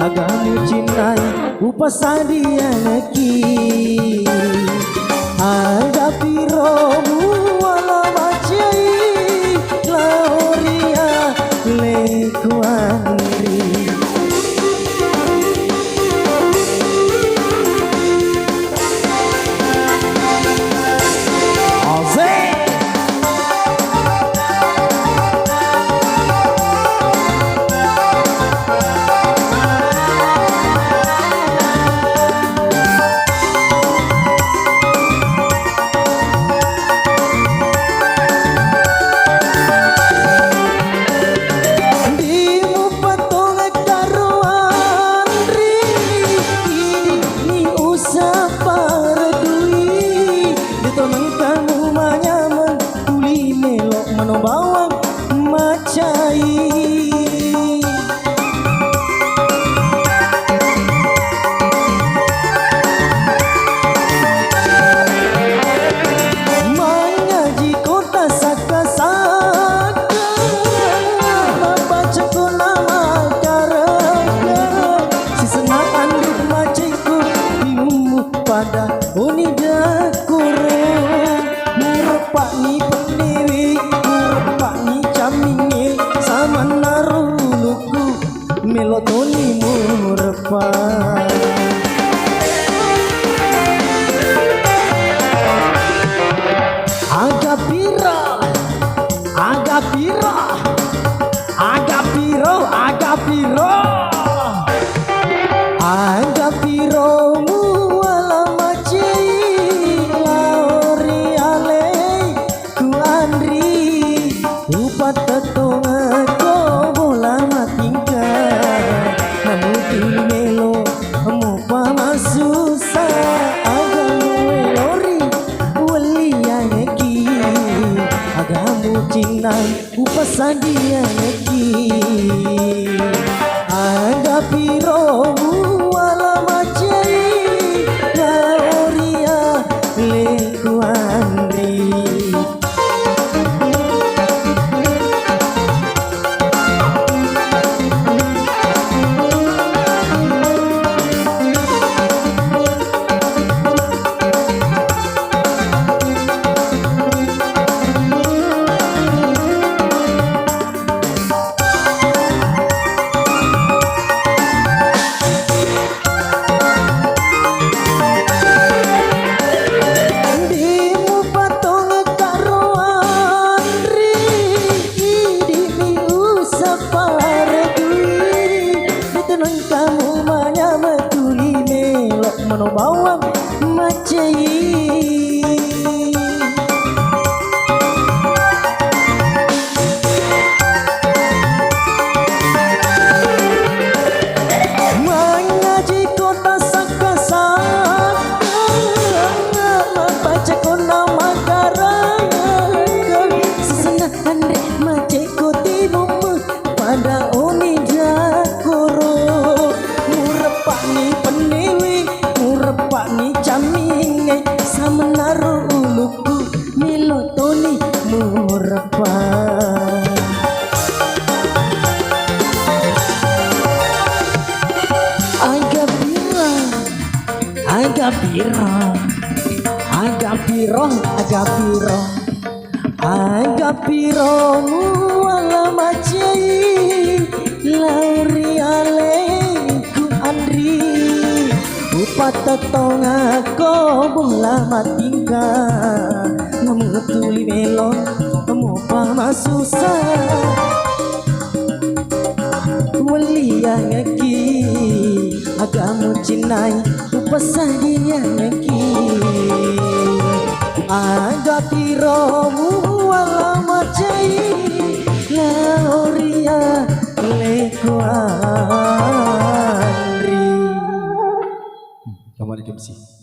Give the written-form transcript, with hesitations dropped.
agamu cinai upasadianaki aga piromu wala bacai lauria lekuandri bawang macai mengaji kota saka-saka membaca nama karaka si senang anduk maciku bingung pada unida kurang merepak ni pendewi sama naruluku melotoni murpa agak pira agak pira agak piro agak piro agak piro muala macei lauri ale ku andri upat tetonga upasadianaki aga piro wala macai lauria lekuandri bawang macai mengaji kota saka-saka membaca nama karaka sesenang andek macai kotimu pada unida koro murepak ni penewi pak ni jamingai sama naruh uluku melotoni murpa agak pira agak pira agak piro agak piro agak piro wala macai lauri ale ku andri patetong ako bola matingka ngamutuli melon mo pa masusah waliang aki agamu cinai upasadian aki aga piromu wala macai lauria lekuandri. Kamu ada MC.